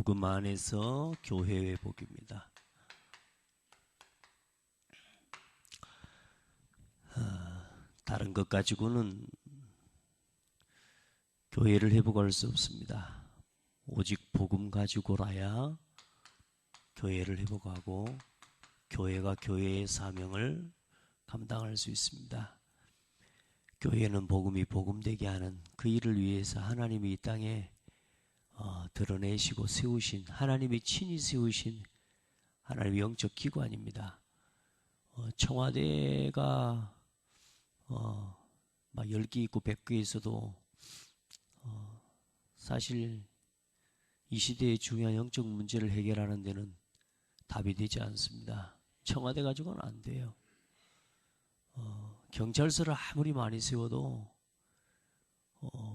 복음 안에서 교회 회복입니다. 다른 것 가지고는 교회를 회복할 수 없습니다. 오직 복음 가지고라야 교회를 회복하고 교회가 교회의 사명을 감당할 수 있습니다. 교회는 복음이 복음되게 하는 그 일을 위해서 하나님이 이 땅에 드러내시고 세우신, 하나님이 친히 세우신 하나님의 영적 기관입니다. 청와대가 막 10개 있고 100개 있어도 사실 이 시대의 중요한 영적 문제를 해결하는 데는 답이 되지 않습니다. 청와대 가지고는 안 돼요. 경찰서를 아무리 많이 세워도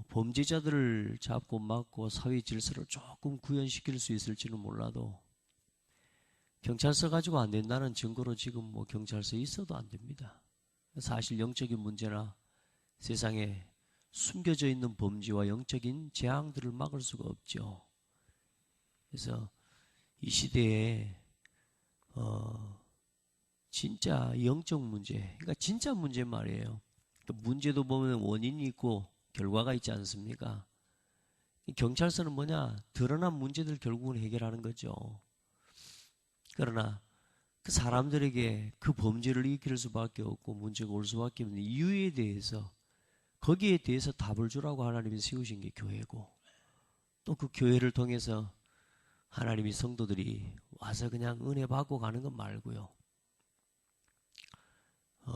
범죄자들을 잡고 막고 사회 질서를 조금 구현시킬 수 있을지는 몰라도 경찰서 가지고 안 된다는 증거로 지금 뭐 경찰서 있어도 안 됩니다. 사실 영적인 문제나 세상에 숨겨져 있는 범죄와 영적인 재앙들을 막을 수가 없죠. 그래서 이 시대에 진짜 영적 문제, 그러니까 진짜 문제 말이에요. 문제도 보면 원인이 있고 결과가 있지 않습니까? 경찰서는 뭐냐? 드러난 문제들 결국은 해결하는 거죠. 그러나 그 사람들에게 그 범죄를 일으킬 수밖에 없고 문제가 올 수밖에 없는 이유에 대해서, 거기에 대해서 답을 주라고 하나님이 세우신 게 교회고, 또 그 교회를 통해서 하나님이 성도들이 와서 그냥 은혜 받고 가는 것 말고요.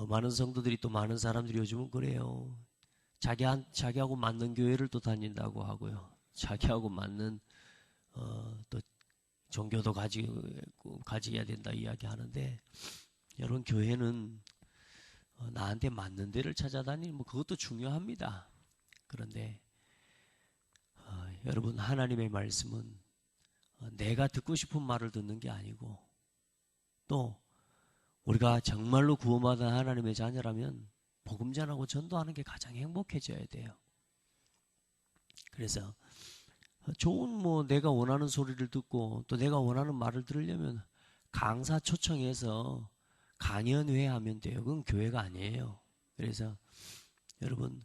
많은 성도들이, 또 많은 사람들이 요즘은 그래요. 자기하고 맞는 교회를 또 다닌다고 하고요. 자기하고 맞는 또 종교도 가지게 된다 이야기하는데, 여러분, 교회는 나한테 맞는 데를 찾아다니는 뭐 그것도 중요합니다. 그런데 여러분, 하나님의 말씀은 내가 듣고 싶은 말을 듣는 게 아니고, 또 우리가 정말로 구원받은 하나님의 자녀라면 복음 전하고 전도하는 게 가장 행복해져야 돼요. 그래서 좋은 내가 원하는 소리를 듣고 또 내가 원하는 말을 들으려면 강사 초청해서 강연회 하면 돼요. 그건 교회가 아니에요. 그래서 여러분,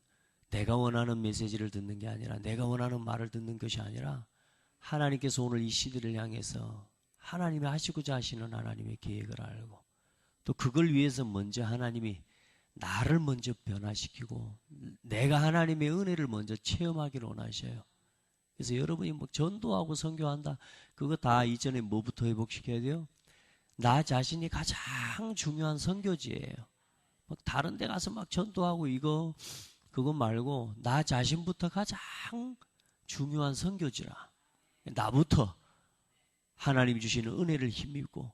내가 원하는 메시지를 듣는 게 아니라, 내가 원하는 말을 듣는 것이 아니라, 하나님께서 오늘 이 시대를 향해서 하나님이 하시고자 하시는 하나님의 계획을 알고, 또 그걸 위해서 먼저 하나님이 나를 먼저 변화시키고 내가 하나님의 은혜를 먼저 체험하기를 원하셔요. 그래서 여러분이 전도하고 선교한다, 그거 다 이전에 뭐부터 회복시켜야 돼요? 나 자신이 가장 중요한 선교지예요. 다른 데 가서 막 전도하고 그거 말고 나 자신부터 가장 중요한 선교지라. 나부터 하나님이 주시는 은혜를 힘입고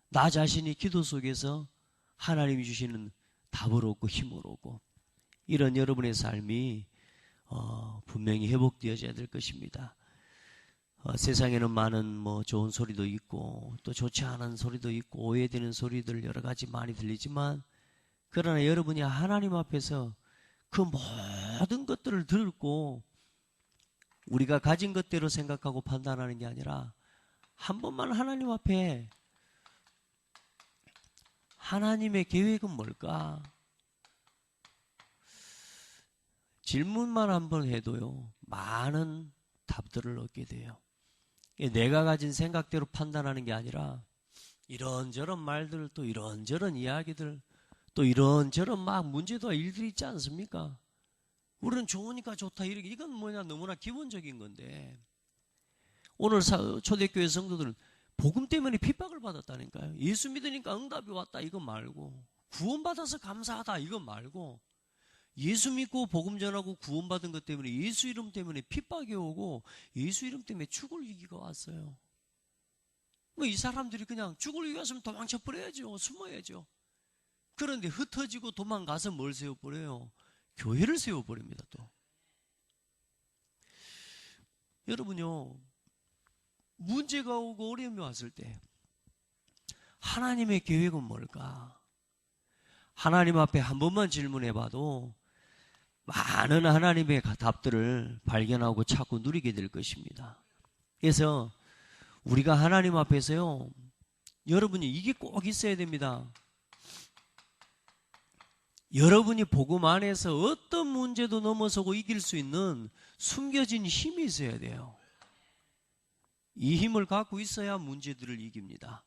나 자신이 기도 속에서 하나님이 주시는 답을 얻고 힘을 얻고, 이런 여러분의 삶이 분명히 회복되어져야 될 것입니다. 세상에는 많은 좋은 소리도 있고 또 좋지 않은 소리도 있고 오해되는 소리들 여러 가지 많이 들리지만, 그러나 여러분이 하나님 앞에서 그 모든 것들을 듣고 우리가 가진 것대로 생각하고 판단하는 게 아니라, 한 번만 하나님 앞에 하나님의 계획은 뭘까? 질문만 한번 해도요, 많은 답들을 얻게 돼요. 내가 가진 생각대로 판단하는 게 아니라 이런저런 말들, 또 이런저런 이야기들, 또 이런저런 막 문제도 일들이 있지 않습니까? 우리는 좋으니까 좋다, 이건 너무나 기본적인 건데, 오늘 초대교회 성도들은 복음 때문에 핍박을 받았다니까요. 예수 믿으니까 응답이 왔다, 이거 말고, 구원받아서 감사하다, 이거 말고, 예수 믿고 복음 전하고 구원받은 것 때문에 예수 이름 때문에 핍박이 오고 예수 이름 때문에 죽을 위기가 왔어요. 이 사람들이 그냥 죽을 위기 왔으면 도망쳐 버려야죠. 숨어야죠. 그런데 흩어지고 도망가서 뭘 세워버려요? 교회를 세워버립니다. 또 여러분요, 문제가 오고 어려움이 왔을 때 하나님의 계획은 뭘까? 하나님 앞에 한 번만 질문해봐도 많은 하나님의 답들을 발견하고 찾고 누리게 될 것입니다. 그래서 우리가 하나님 앞에서요, 여러분이 이게 꼭 있어야 됩니다. 여러분이 복음 안에서 어떤 문제도 넘어서고 이길 수 있는 숨겨진 힘이 있어야 돼요. 이 힘을 갖고 있어야 문제들을 이깁니다.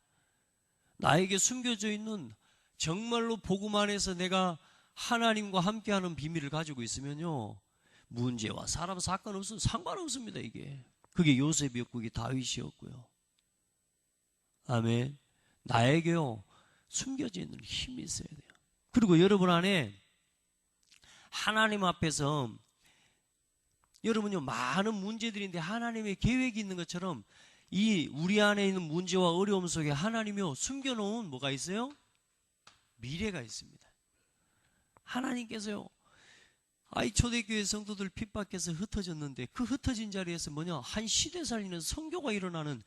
나에게 숨겨져 있는 정말로 복음 안에서 내가 하나님과 함께하는 비밀을 가지고 있으면요, 문제와 사람 사건 없으면 상관없습니다. 이게 그게 요셉이었고 그게 다윗이었고요. 아멘. 나에게요 숨겨져 있는 힘이 있어야 돼요. 그리고 여러분 안에 하나님 앞에서 여러분요 많은 문제들인데 하나님의 계획이 있는 것처럼 이 우리 안에 있는 문제와 어려움 속에 하나님이요 숨겨놓은 뭐가 있어요? 미래가 있습니다. 하나님께서요, 아이 초대교회 성도들 핍박해서 흩어졌는데 그 흩어진 자리에서 뭐냐, 한 시대 살리는 선교가 일어나는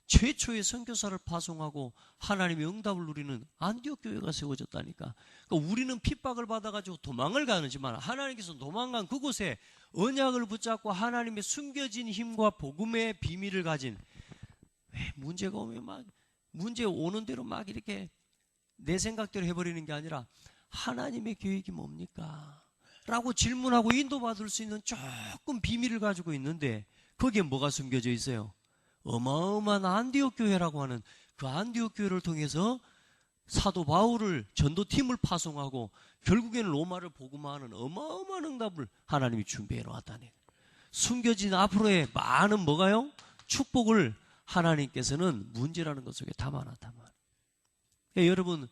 최초의 선교사를 파송하고 하나님의 응답을 누리는 안디옥 교회가 세워졌다니까. 그러니까 우리는 핍박을 받아가지고 도망을 가는지만 하나님께서 도망간 그곳에 언약을 붙잡고 하나님의 숨겨진 힘과 복음의 비밀을 가진, 왜 문제가 오면 막 문제 오는 대로 막 이렇게 내 생각대로 해버리는 게 아니라 하나님의 계획이 뭡니까? 라고 질문하고 인도받을 수 있는 조금 비밀을 가지고 있는데 거기에 뭐가 숨겨져 있어요? 어마어마한 안디옥 교회라고 하는 그 안디옥 교회를 통해서 사도 바울을 전도팀을 파송하고 결국에는 로마를 복음화하는 어마어마한 응답을 하나님이 준비해 놓았다니. 숨겨진 앞으로의 많은 뭐가요? 축복을 하나님께서는 문제라는 것 속에 담아놨단 말이에요. 그러니까 여러분,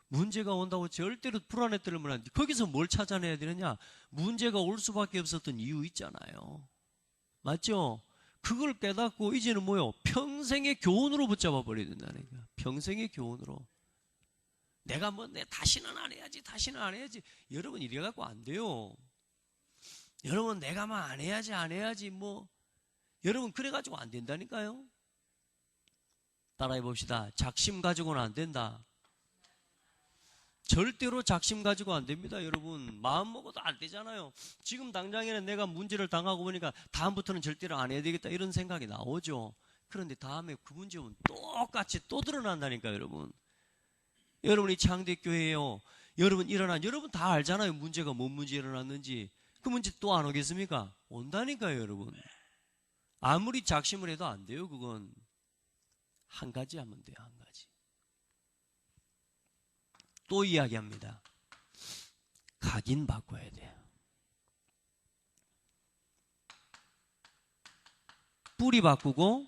문제가 온다고 절대로 불안에 떨면 안 돼. 거기서 뭘 찾아내야 되느냐? 문제가 올 수밖에 없었던 이유 있잖아요. 맞죠? 그걸 깨닫고 이제는 뭐요? 평생의 교훈으로 붙잡아 버려야 된다니까. 평생의 교훈으로. 내가 내 다시는 안 해야지, 다시는 안 해야지. 여러분 이래갖고 안 돼요. 여러분 내가만 안 해야지 여러분 그래가지고 안 된다니까요. 따라해 봅시다. 작심 가지고는 안 된다. 절대로 작심 가지고 안 됩니다. 여러분 마음 먹어도 안 되잖아요. 지금 당장에는 내가 문제를 당하고 보니까 다음부터는 절대로 안 해야 되겠다 이런 생각이 나오죠. 그런데 다음에 그 문제 오면 똑같이 또 드러난다니까요. 여러분이 창대교회예요. 여러분 여러분 다 알잖아요. 문제가 뭔 문제 일어났는지. 그 문제 또 안 오겠습니까? 온다니까요. 여러분 아무리 작심을 해도 안 돼요. 그건 한 가지 하면 돼요. 한 가지. 또 이야기합니다. 각인 바꿔야 돼요. 뿌리 바꾸고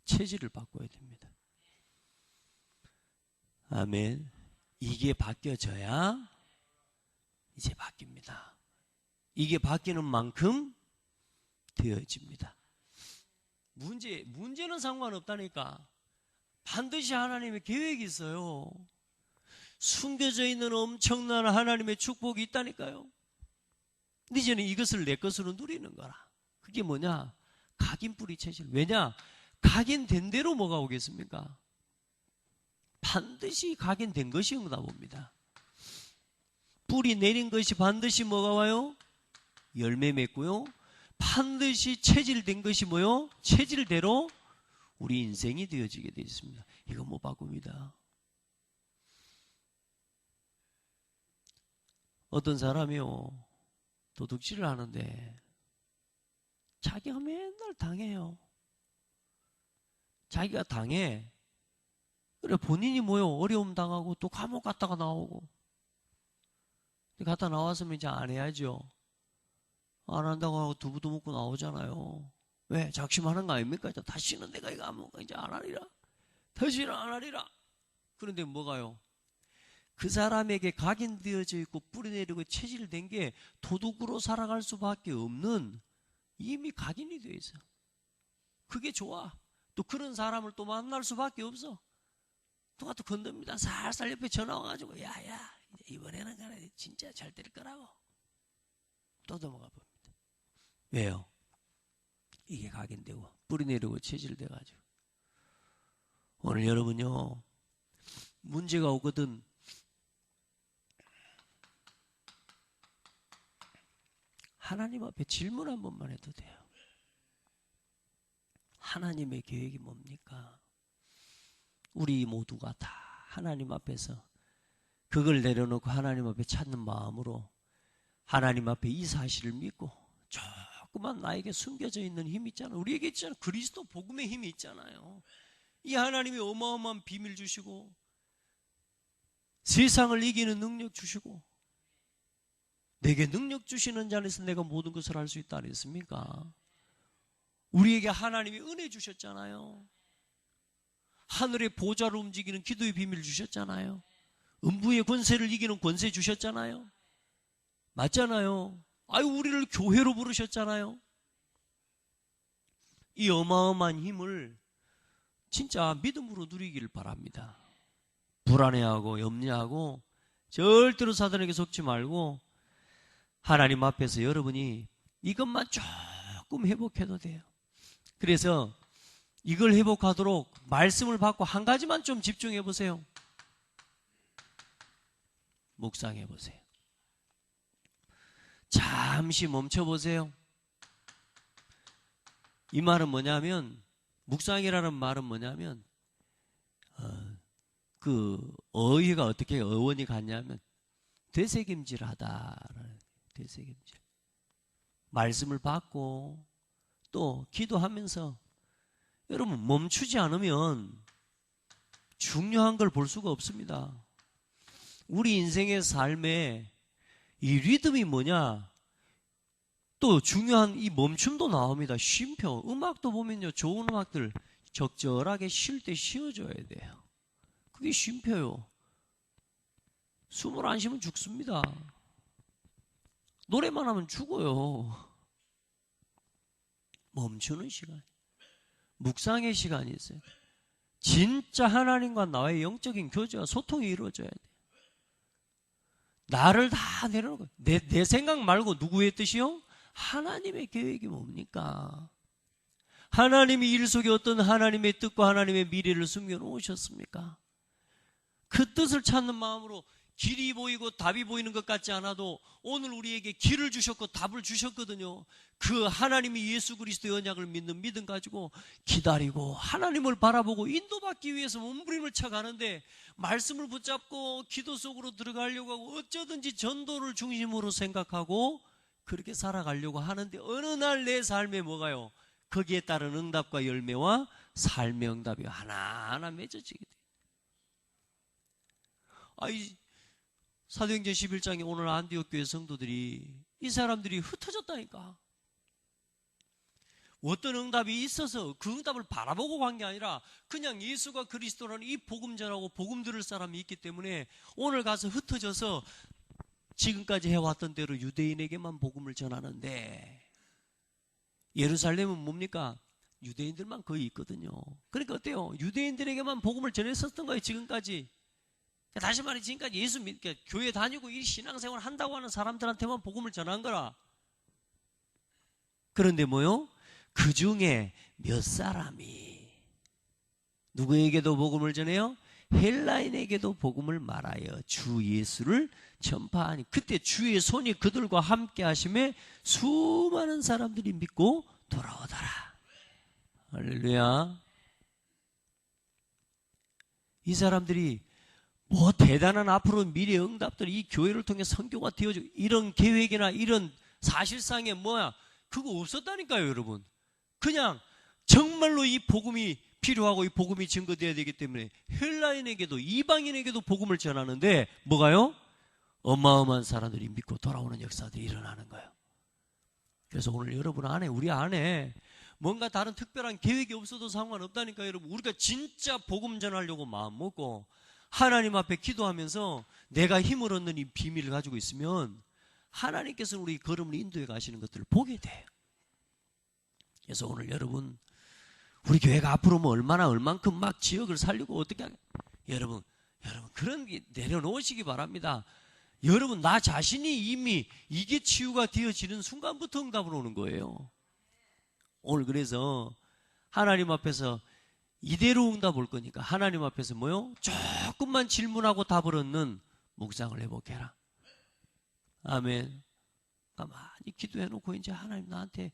체질을 바꿔야 됩니다. 아멘. 이게 바뀌어져야 이제 바뀝니다. 이게 바뀌는 만큼 되어집니다. 문제는 상관없다니까. 반드시 하나님의 계획이 있어요. 숨겨져 있는 엄청난 하나님의 축복이 있다니까요. 근데 이제는 이것을 내 것으로 누리는 거라. 그게 뭐냐? 각인뿌리 체질. 왜냐? 각인된 대로 뭐가 오겠습니까? 반드시 각인된 것이 응답 옵니다. 뿌리 내린 것이 반드시 뭐가 와요? 열매 맺고요. 반드시 체질된 것이 뭐요? 체질대로 우리 인생이 되어지게 되어 있습니다. 이거 못 바꿉니다. 어떤 사람이요 도둑질을 하는데 자기가 맨날 당해요. 자기가 당해. 그래 본인이 뭐요 어려움 당하고 또 감옥 갔다가 나오고. 갔다 나왔으면 이제 안 해야죠. 안 한다고 하고 두부도 먹고 나오잖아요. 왜? 작심하는 거 아닙니까? 다시는 내가 이거 이제 안 하리라. 다시는 안 하리라. 그런데 뭐가요? 그 사람에게 각인되어져 있고 뿌리내리고 체질된 게 도둑으로 살아갈 수밖에 없는 이미 각인이 되어 있어. 그게 좋아. 또 그런 사람을 또 만날 수밖에 없어. 누가 또 건듭니다. 살살 옆에 전화 와가지고 야야 이번에는 가라 진짜 잘 될 거라고 또 넘어가 봅니다. 왜요? 이게 각인되고 뿌리내리고 체질돼가지고. 오늘 여러분요 문제가 오거든 하나님 앞에 질문 한 번만 해도 돼요. 하나님의 계획이 뭡니까? 우리 모두가 다 하나님 앞에서 그걸 내려놓고 하나님 앞에 찾는 마음으로 하나님 앞에 이 사실을 믿고 조그만 나에게 숨겨져 있는 힘이 있잖아요. 우리에게 있잖아요. 그리스도 복음의 힘이 있잖아요. 이 하나님이 어마어마한 비밀 주시고 세상을 이기는 능력 주시고 내게 능력 주시는 자 안에서 내가 모든 것을 할 수 있다 그랬습니까? 우리에게 하나님이 은혜 주셨잖아요. 하늘의 보좌를 움직이는 기도의 비밀 주셨잖아요. 음부의 권세를 이기는 권세 주셨잖아요. 맞잖아요. 아유, 우리를 교회로 부르셨잖아요. 이 어마어마한 힘을 진짜 믿음으로 누리길 바랍니다. 불안해하고 염려하고 절대로 사단에게 속지 말고 하나님 앞에서 여러분이 이것만 조금 회복해도 돼요. 그래서 이걸 회복하도록 말씀을 받고 한 가지만 좀 집중해 보세요. 묵상해 보세요. 잠시 멈춰 보세요. 이 말은 뭐냐면, 묵상이라는 말은 뭐냐면 그 어휘가 어떻게 어원이 같냐면 되새김질하다. 되새김질. 말씀을 받고 또 기도하면서 여러분 멈추지 않으면 중요한 걸 볼 수가 없습니다. 우리 인생의 삶에 이 리듬이 뭐냐? 또 중요한 이 멈춤도 나옵니다. 쉼표. 음악도 보면요, 좋은 음악들 적절하게 쉴 때 쉬어줘야 돼요. 그게 쉼표요. 숨을 안 쉬면 죽습니다. 노래만 하면 죽어요. 멈추는 시간, 묵상의 시간이 있어요. 진짜 하나님과 나의 영적인 교제와 소통이 이루어져야 돼요. 나를 다 내려놓고 내 생각 말고 누구의 뜻이요? 하나님의 계획이 뭡니까? 하나님이 일 속에 어떤 하나님의 뜻과 하나님의 미래를 숨겨놓으셨습니까? 그 뜻을 찾는 마음으로 길이 보이고 답이 보이는 것 같지 않아도 오늘 우리에게 길을 주셨고 답을 주셨거든요. 그 하나님이 예수 그리스도의 언약을 믿는 믿음 가지고 기다리고 하나님을 바라보고 인도받기 위해서 몸부림을 쳐가는데 말씀을 붙잡고 기도 속으로 들어가려고 하고 어쩌든지 전도를 중심으로 생각하고 그렇게 살아가려고 하는데 어느 날 내 삶에 뭐가요? 거기에 따른 응답과 열매와 삶의 응답이 하나하나 맺어지게 돼요. 사도행전 11장에 오늘 안디옥 교회 성도들이 이 사람들이 흩어졌다니까. 어떤 응답이 있어서 그 응답을 바라보고 간 게 아니라 그냥 예수가 그리스도라는 이 복음 전하고 복음 들을 사람이 있기 때문에 오늘 가서 흩어져서 지금까지 해왔던 대로 유대인에게만 복음을 전하는데 예루살렘은 뭡니까? 유대인들만 거의 있거든요. 그러니까 어때요? 유대인들에게만 복음을 전했었던 거예요, 지금까지. 다시 말해 지금까지 예수 믿게 교회 다니고 이 신앙생활 한다고 하는 사람들한테만 복음을 전한 거라. 그런데 뭐요? 그 중에 몇 사람이 누구에게도 복음을 전해요? 헬라인에게도 복음을 말하여 주 예수를 전파하니 그때 주의 손이 그들과 함께 하심에 수많은 사람들이 믿고 돌아오더라. 할렐루야. 이 사람들이 뭐 대단한 앞으로 미래 응답들이 이 교회를 통해 선교가 되어지고 이런 계획이나 이런 사실상의 그거 없었다니까요, 여러분. 그냥 정말로 이 복음이 필요하고 이 복음이 증거되어야 되기 때문에 헬라인에게도 이방인에게도 복음을 전하는데 뭐가요? 어마어마한 사람들이 믿고 돌아오는 역사들이 일어나는 거예요. 그래서 오늘 여러분 안에 우리 안에 뭔가 다른 특별한 계획이 없어도 상관없다니까요, 여러분. 우리가 진짜 복음 전하려고 마음 먹고 하나님 앞에 기도하면서 내가 힘을 얻는 이 비밀을 가지고 있으면 하나님께서는 우리 걸음을 인도해 가시는 것들을 보게 돼요. 그래서 오늘 여러분 우리 교회가 앞으로 얼만큼 막 지역을 살리고 어떻게 여러분 그런 게 내려놓으시기 바랍니다. 여러분 나 자신이 이미 이게 치유가 되어지는 순간부터 응답을 오는 거예요. 오늘 그래서 하나님 앞에서 이대로 응답 올 거니까 하나님 앞에서 조금만 질문하고 답을 얻는 묵상을 회복해라. 아멘. 가만히 기도해놓고 이제 하나님 나한테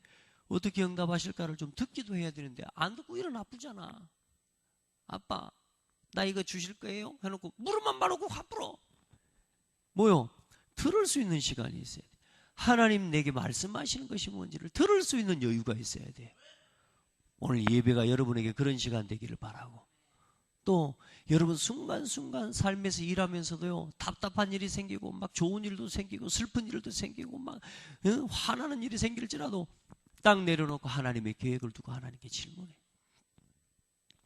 어떻게 응답하실까를 좀 듣기도 해야 되는데 안 듣고 일어나 뿌잖아. 아빠 나 이거 주실 거예요? 해놓고 물음만 말하고 화풀어. 뭐요? 들을 수 있는 시간이 있어야 돼. 하나님 내게 말씀하시는 것이 뭔지를 들을 수 있는 여유가 있어야 돼. 오늘 예배가 여러분에게 그런 시간 되기를 바라고, 또 여러분 순간순간 삶에서 일하면서도요 답답한 일이 생기고 막 좋은 일도 생기고 슬픈 일도 생기고 막 화나는 일이 생길지라도 딱 내려놓고 하나님의 계획을 두고 하나님께 질문해.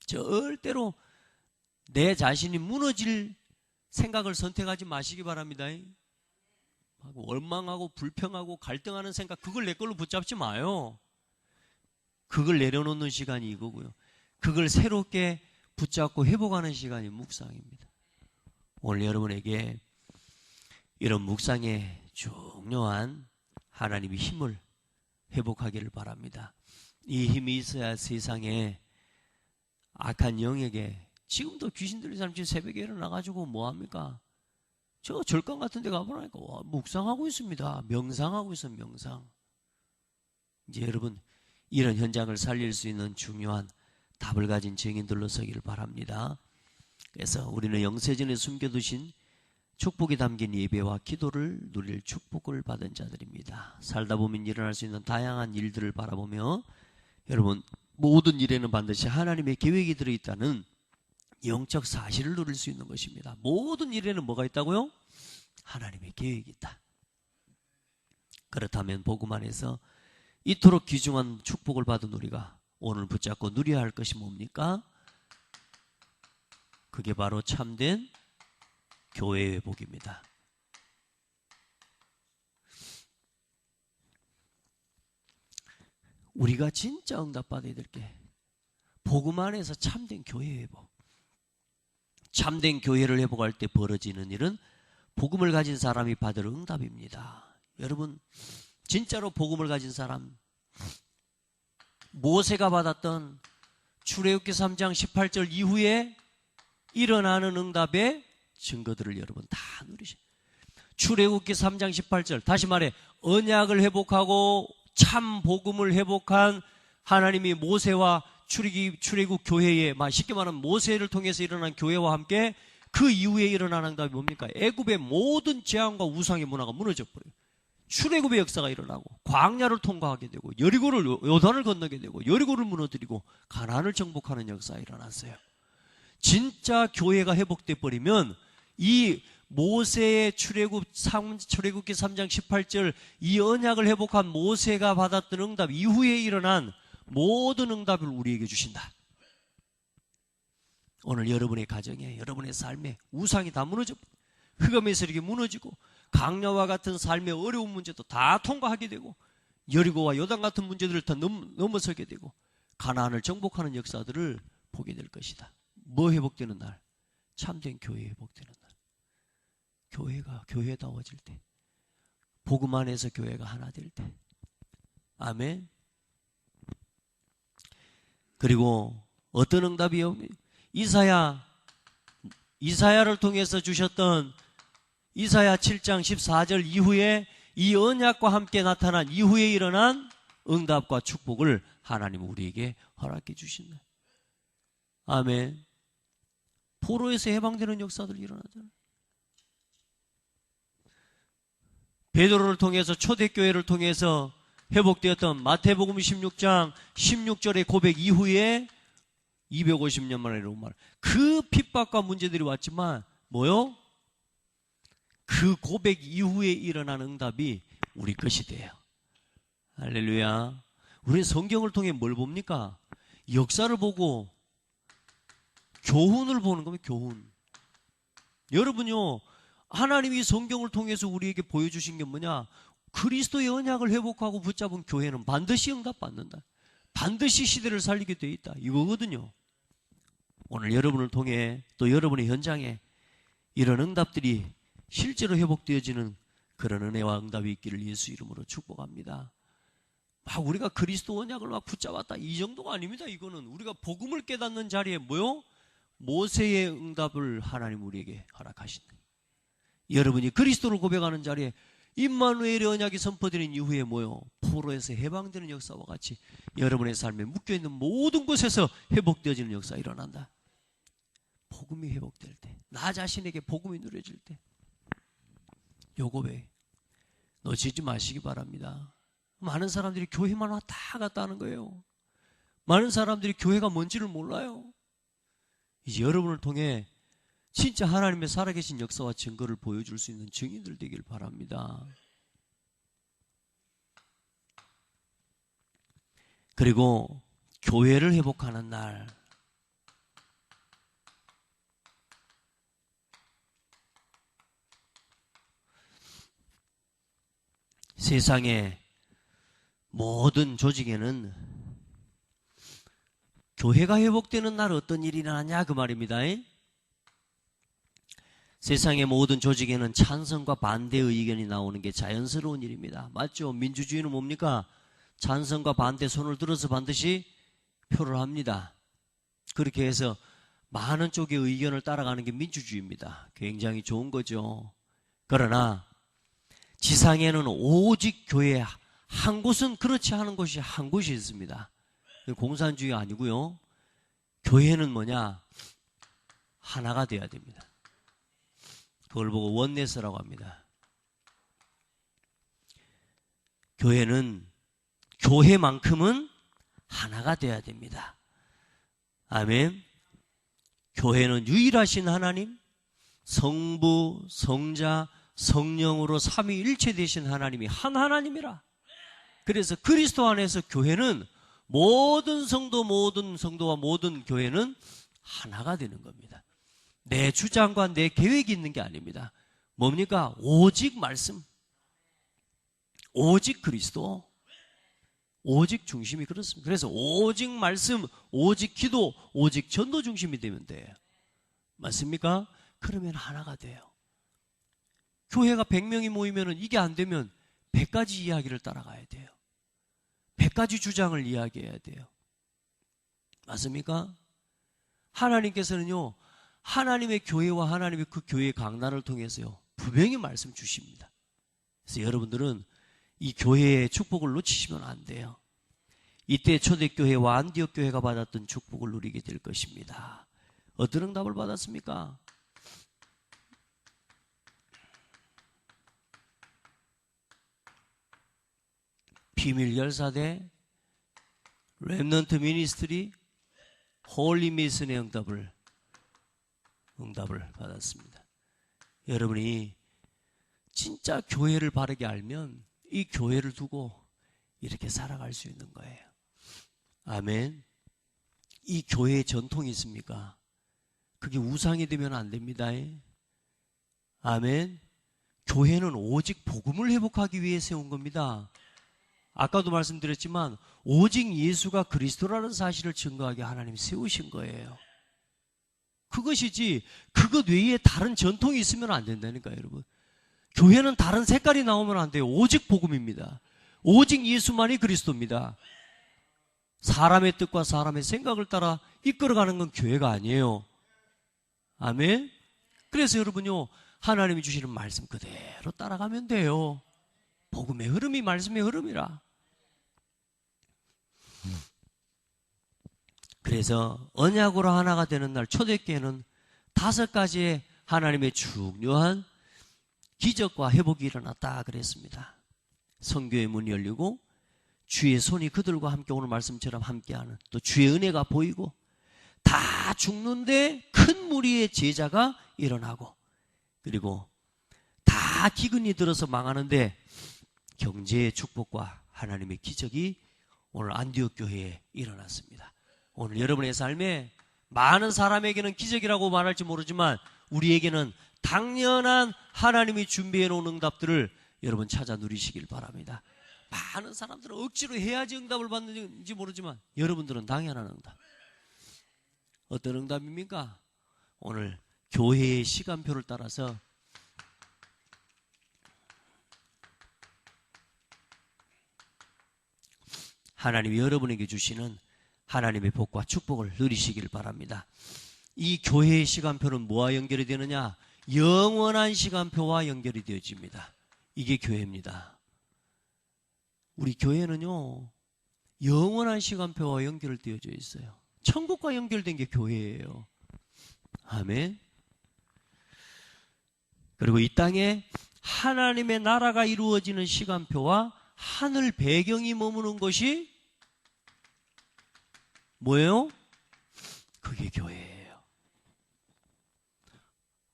절대로 내 자신이 무너질 생각을 선택하지 마시기 바랍니다. 원망하고 불평하고 갈등하는 생각, 그걸 내 걸로 붙잡지 마요. 그걸 내려놓는 시간이 이거고요. 그걸 새롭게 붙잡고 회복하는 시간이 묵상입니다. 오늘 여러분에게 이런 묵상의 중요한 하나님의 힘을 회복하기를 바랍니다. 이 힘이 있어야 세상에 악한 영에게, 지금도 귀신 들린 사람 지금 새벽에 일어나가지고 뭐합니까? 저 절간 같은 데 가보니까 묵상하고 있습니다. 명상하고 있어요. 명상. 이제 여러분 이런 현장을 살릴 수 있는 중요한 답을 가진 증인들로 서기를 바랍니다. 그래서 우리는 영세전에 숨겨두신 축복이 담긴 예배와 기도를 누릴 축복을 받은 자들입니다. 살다 보면 일어날 수 있는 다양한 일들을 바라보며 여러분 모든 일에는 반드시 하나님의 계획이 들어있다는 영적 사실을 누릴 수 있는 것입니다. 모든 일에는 뭐가 있다고요? 하나님의 계획이 있다. 그렇다면 복음 안에서 이토록 귀중한 축복을 받은 우리가 오늘 붙잡고 누려야 할 것이 뭡니까? 그게 바로 참된 교회 회복입니다. 우리가 진짜 응답받아야 될 게 복음 안에서 참된 교회 회복. 참된 교회를 회복할 때 벌어지는 일은 복음을 가진 사람이 받을 응답입니다. 여러분 진짜로 복음을 가진 사람, 모세가 받았던 출애굽기 3장 18절 이후에 일어나는 응답의 증거들을 여러분 다 누리셔요. 출애굽기 3장 18절, 다시 말해 언약을 회복하고 참 복음을 회복한 하나님이 모세와 출애굽 교회에, 쉽게 말하면 모세를 통해서 일어난 교회와 함께 그 이후에 일어나는 응답이 뭡니까? 애굽의 모든 재앙과 우상의 문화가 무너져 버려요. 출애굽의 역사가 일어나고 광야를 통과하게 되고 여리고를, 요단을 건너게 되고 여리고를 무너뜨리고 가나안을 정복하는 역사가 일어났어요. 진짜 교회가 회복돼 버리면 이 모세의 출애굽기 3장 18절 이 언약을 회복한 모세가 받았던 응답 이후에 일어난 모든 응답을 우리에게 주신다. 오늘 여러분의 가정에, 여러분의 삶에 우상이 다 무너져, 흑암의 세력이 무너지고 강야와 같은 삶의 어려운 문제도 다 통과하게 되고 여리고와 요단 같은 문제들을 다 넘어서게 되고 가나안을 정복하는 역사들을 보게 될 것이다. 뭐 회복되는 날? 참된 교회 회복되는 날. 교회가 교회다워질 때, 복음 안에서 교회가 하나 될 때. 아멘. 그리고 어떤 응답이요? 이사야를 통해서 주셨던 이사야 7장 14절 이후에 이 언약과 함께 나타난 이후에 일어난 응답과 축복을 하나님은 우리에게 허락해 주신다. 아멘. 포로에서 해방되는 역사들이 일어나잖아요. 베드로를 통해서 초대교회를 통해서 회복되었던 마태복음 16장 16절의 고백 이후에 250년 만에 로마, 그 핍박과 문제들이 왔지만 뭐요? 그 고백 이후에 일어난 응답이 우리 것이 돼요. 할렐루야. 우리는 성경을 통해 뭘 봅니까? 역사를 보고 교훈을 보는 겁니다. 교훈. 여러분요, 하나님이 성경을 통해서 우리에게 보여주신 게 뭐냐? 그리스도의 언약을 회복하고 붙잡은 교회는 반드시 응답받는다. 반드시 시대를 살리게 돼 있다. 이거거든요. 오늘 여러분을 통해 또 여러분의 현장에 이런 응답들이 실제로 회복되어지는 그런 은혜와 응답이 있기를 예수 이름으로 축복합니다. 우리가 그리스도 언약을 붙잡았다 이 정도가 아닙니다. 이거는 우리가 복음을 깨닫는 자리에 뭐요? 모세의 응답을 하나님 우리에게 허락하신다. 여러분이 그리스도를 고백하는 자리에 임마누엘의 언약이 선포되는 이후에 뭐요? 포로에서 해방되는 역사와 같이 여러분의 삶에 묶여있는 모든 곳에서 회복되어지는 역사가 일어난다. 복음이 회복될 때, 나 자신에게 복음이 누려질 때, 요거 놓치지 마시기 바랍니다. 많은 사람들이 교회만 왔다 갔다 하는 거예요. 많은 사람들이 교회가 뭔지를 몰라요. 이제 여러분을 통해 진짜 하나님의 살아계신 역사와 증거를 보여줄 수 있는 증인들 되길 바랍니다. 그리고 교회를 회복하는 날, 세상의 모든 조직에는 교회가 회복되는 날 어떤 일이 일어나냐 그 말입니다. 세상의 모든 조직에는 찬성과 반대의 의견이 나오는 게 자연스러운 일입니다. 맞죠? 민주주의는 뭡니까? 찬성과 반대 손을 들어서 반드시 표를 합니다. 그렇게 해서 많은 쪽의 의견을 따라가는 게 민주주의입니다. 굉장히 좋은 거죠. 그러나 지상에는 오직 교회 한 곳은 그렇지 않은 곳이 한 곳이 있습니다. 공산주의가 아니고요. 교회는 뭐냐? 하나가 돼야 됩니다. 그걸 보고 원네스라고 합니다. 교회는 교회만큼은 하나가 돼야 됩니다. 아멘. 교회는 유일하신 하나님, 성부, 성자, 성령으로 삼위일체 되신 하나님이 한 하나님이라. 그래서 그리스도 안에서 교회는 모든 성도와 모든 교회는 하나가 되는 겁니다. 내 주장과 내 계획이 있는 게 아닙니다. 뭡니까? 오직 말씀, 오직 그리스도, 오직 중심이 그렇습니다. 그래서 오직 말씀, 오직 기도, 오직 전도 중심이 되면 돼요. 맞습니까? 그러면 하나가 돼요. 교회가 100명이 모이면 이게 안 되면 100가지 이야기를 따라가야 돼요. 100가지 주장을 이야기해야 돼요. 맞습니까? 하나님께서는요, 하나님의 교회와 하나님의 그 교회의 강단을 통해서요, 분명히 말씀 주십니다. 그래서 여러분들은 이 교회의 축복을 놓치시면 안 돼요. 이때 초대교회와 안디옥 교회가 받았던 축복을 누리게 될 것입니다. 어떤 응답을 받았습니까? 비밀 열사대, 렘넌트 미니스트리, 홀리 미슨의 응답을 받았습니다. 여러분이 진짜 교회를 바르게 알면 이 교회를 두고 이렇게 살아갈 수 있는 거예요. 아멘. 이 교회의 전통이 있습니까? 그게 우상이 되면 안 됩니다. 아멘. 교회는 오직 복음을 회복하기 위해 세운 겁니다. 아까도 말씀드렸지만 오직 예수가 그리스도라는 사실을 증거하게 하나님이 세우신 거예요. 그것이지 그것 외에 다른 전통이 있으면 안 된다니까요, 여러분. 교회는 다른 색깔이 나오면 안 돼요. 오직 복음입니다. 오직 예수만이 그리스도입니다. 사람의 뜻과 사람의 생각을 따라 이끌어가는 건 교회가 아니에요. 아멘. 그래서 여러분요, 하나님이 주시는 말씀 그대로 따라가면 돼요. 복음의 흐름이 말씀의 흐름이라. 그래서 언약으로 하나가 되는 날 초대교회는 5가지의 하나님의 중요한 기적과 회복이 일어났다 그랬습니다. 성교의 문이 열리고 주의 손이 그들과 함께 오늘 말씀처럼 함께하는, 또 주의 은혜가 보이고, 다 죽는데 큰 무리의 제자가 일어나고, 그리고 다 기근이 들어서 망하는데 경제의 축복과 하나님의 기적이 오늘 안디옥 교회에 일어났습니다. 오늘 여러분의 삶에 많은 사람에게는 기적이라고 말할지 모르지만 우리에게는 당연한 하나님이 준비해 놓은 응답들을 여러분 찾아 누리시길 바랍니다. 많은 사람들은 억지로 해야지 응답을 받는지 모르지만 여러분들은 당연한 응답. 어떤 응답입니까? 오늘 교회의 시간표를 따라서 하나님이 여러분에게 주시는 하나님의 복과 축복을 누리시길 바랍니다. 이 교회의 시간표는 뭐와 연결이 되느냐? 영원한 시간표와 연결이 되어집니다. 이게 교회입니다. 우리 교회는요, 영원한 시간표와 연결되어져 있어요. 천국과 연결된 게 교회예요. 아멘. 그리고 이 땅에 하나님의 나라가 이루어지는 시간표와 하늘 배경이 머무는 것이 뭐예요? 그게 교회예요.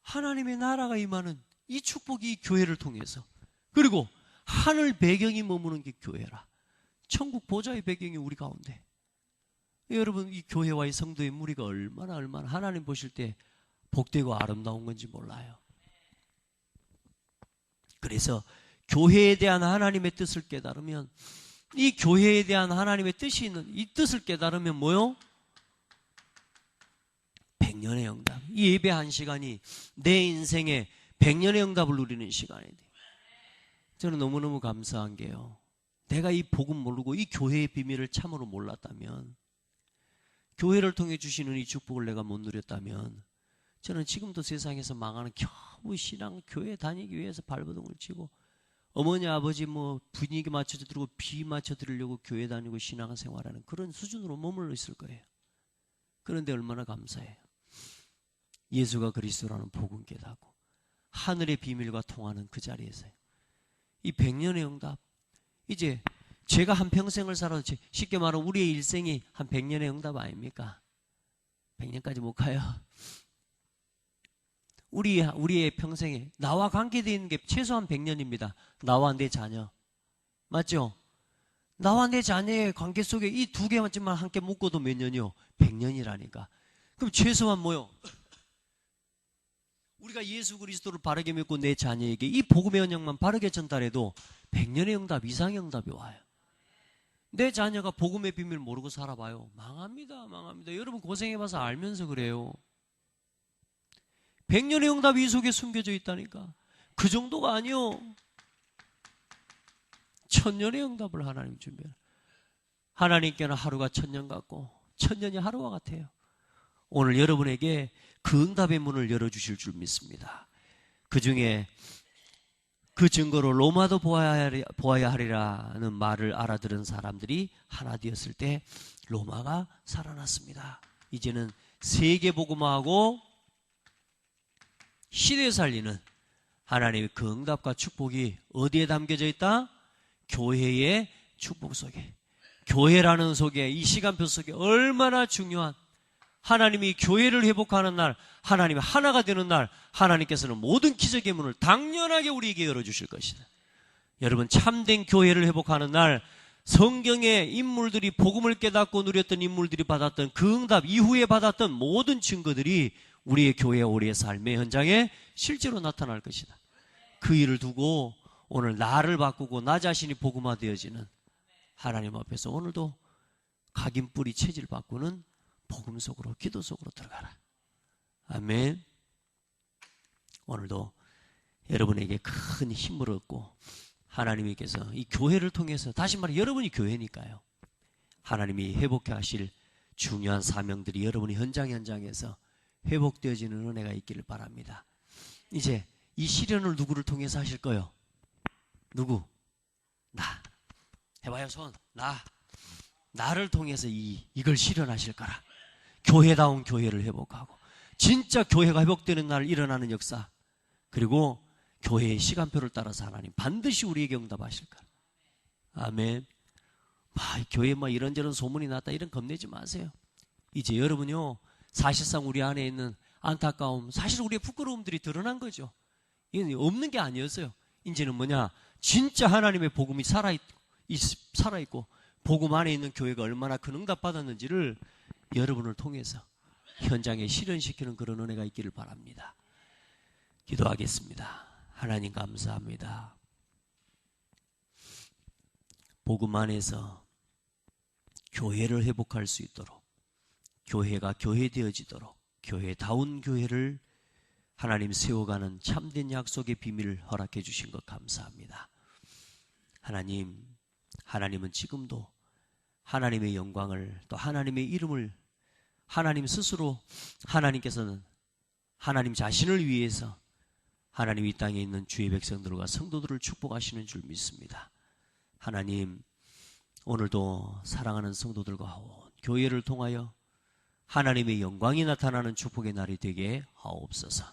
하나님의 나라가 임하는 이 축복이 교회를 통해서, 그리고 하늘 배경이 머무는 게 교회라. 천국 보좌의 배경이 우리 가운데. 여러분, 이 교회와 이 성도의 무리가 얼마나 하나님 보실 때 복되고 아름다운 건지 몰라요. 그래서 교회에 대한 하나님의 뜻을 깨달으면, 이 교회에 대한 하나님의 뜻이 있는 이 뜻을 깨달으면 뭐요? 백년의 응답. 이 예배 한 시간이 내 인생에 백년의 응답을 누리는 시간이 돼요. 저는 너무너무 감사한 게요, 내가 이 복음 모르고 이 교회의 비밀을 참으로 몰랐다면, 교회를 통해 주시는 이 축복을 내가 못 누렸다면, 저는 지금도 세상에서 망하는 겨우 신앙 교회 다니기 위해서 발버둥을 치고, 어머니 아버지 분위기 맞춰드리고 비 맞춰드리려고 교회 다니고 신앙생활하는 그런 수준으로 머물러 있을 거예요. 그런데 얼마나 감사해요. 예수가 그리스도라는 복음 깨닫고 하늘의 비밀과 통하는 그 자리에서요, 이 백년의 응답, 이제 제가 한 평생을 살아도, 쉽게 말하면 우리의 일생이 한 100년의 응답 아닙니까? 100년까지 못 가요. 우리의 평생에 나와 관계되어 있는 게 최소한 100년입니다. 나와 내 자녀. 맞죠? 나와 내 자녀의 관계 속에 이 두 개만큼만 함께 묶어도 몇 년이요? 100년이라니까. 그럼 최소한 뭐요? 우리가 예수 그리스도를 바르게 믿고 내 자녀에게 이 복음의 언약만 바르게 전달해도 100년의 응답 이상의 응답이 와요. 내 자녀가 복음의 비밀 모르고 살아봐요. 망합니다. 여러분 고생해봐서 알면서 그래요. 100년의 응답이 이 속에 숨겨져 있다니까. 그 정도가 아니요, 1000년의 응답을 하나님 준비해요. 하나님께는 하루가 1000년 같고 1000년이 하루와 같아요. 오늘 여러분에게 그 응답의 문을 열어주실 줄 믿습니다. 그 중에 그 증거로 로마도 보아야 하리라는 말을 알아들은 사람들이 하나 되었을 때 로마가 살아났습니다. 이제는 세계복음화하고 시대에 살리는 하나님의 그 응답과 축복이 어디에 담겨져 있다? 교회의 축복 속에. 교회라는 속에, 이 시간표 속에 얼마나 중요한, 하나님이 교회를 회복하는 날, 하나님이 하나가 되는 날, 하나님께서는 모든 기적의 문을 당연하게 우리에게 열어주실 것이다. 여러분, 참된 교회를 회복하는 날, 성경의 인물들이 복음을 깨닫고 누렸던 인물들이 받았던 그 응답 이후에 받았던 모든 증거들이 우리의 교회와 우리의 삶의 현장에 실제로 나타날 것이다. 그 일을 두고 오늘 나를 바꾸고 나 자신이 복음화되어지는 하나님 앞에서 오늘도 각인 뿌리 체질 바꾸는 복음 속으로, 기도 속으로 들어가라. 아멘. 오늘도 여러분에게 큰 힘을 얻고 하나님께서 이 교회를 통해서, 다시 말해 여러분이 교회니까요, 하나님이 회복해 하실 중요한 사명들이 여러분의 현장에서 회복되어지는 은혜가 있기를 바랍니다. 이제 이 실현을 누구를 통해서 하실 거요? 누구? 나. 해봐요, 손. 나를 통해서 이걸 실현하실 거라. 교회다운 교회를 회복하고 진짜 교회가 회복되는 날 일어나는 역사, 그리고 교회의 시간표를 따라서 하나님 반드시 우리에게 응답하실 거라. 아멘. 교회에 이런저런 소문이 났다 이런 겁내지 마세요. 이제 여러분요, 사실상 우리 안에 있는 안타까움, 사실 우리의 부끄러움들이 드러난 거죠. 이건 없는 게 아니었어요. 이제는 뭐냐, 진짜 하나님의 복음이 살아있고 복음 안에 있는 교회가 얼마나 큰 응답 받았는지를 여러분을 통해서 현장에 실현시키는 그런 은혜가 있기를 바랍니다. 기도하겠습니다. 하나님 감사합니다. 복음 안에서 교회를 회복할 수 있도록, 교회가 교회되어지도록, 교회다운 교회를 하나님 세워가는 참된 약속의 비밀을 허락해 주신 것 감사합니다. 하나님은 지금도 하나님의 영광을, 또 하나님의 이름을, 하나님 스스로, 하나님께서는 하나님 자신을 위해서 하나님 이 땅에 있는 주의 백성들과 성도들을 축복하시는 줄 믿습니다. 하나님, 오늘도 사랑하는 성도들과 교회를 통하여 하나님의 영광이 나타나는 축복의 날이 되게 하옵소서.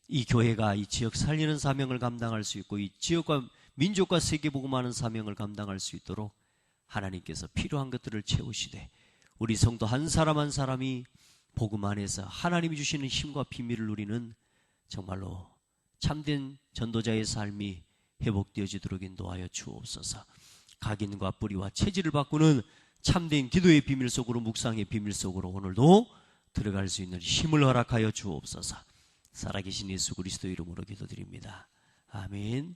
이 교회가 이 지역 살리는 사명을 감당할 수 있고 이 지역과 민족과 세계복음하는 사명을 감당할 수 있도록 하나님께서 필요한 것들을 채우시되 우리 성도 한 사람 한 사람이 복음 안에서 하나님이 주시는 힘과 비밀을 누리는 정말로 참된 전도자의 삶이 회복되어지도록 인도하여 주옵소서. 각인과 뿌리와 체질을 바꾸는 참된 기도의 비밀 속으로, 묵상의 비밀 속으로 오늘도 들어갈 수 있는 힘을 허락하여 주옵소서. 살아계신 예수 그리스도 이름으로 기도드립니다. 아멘.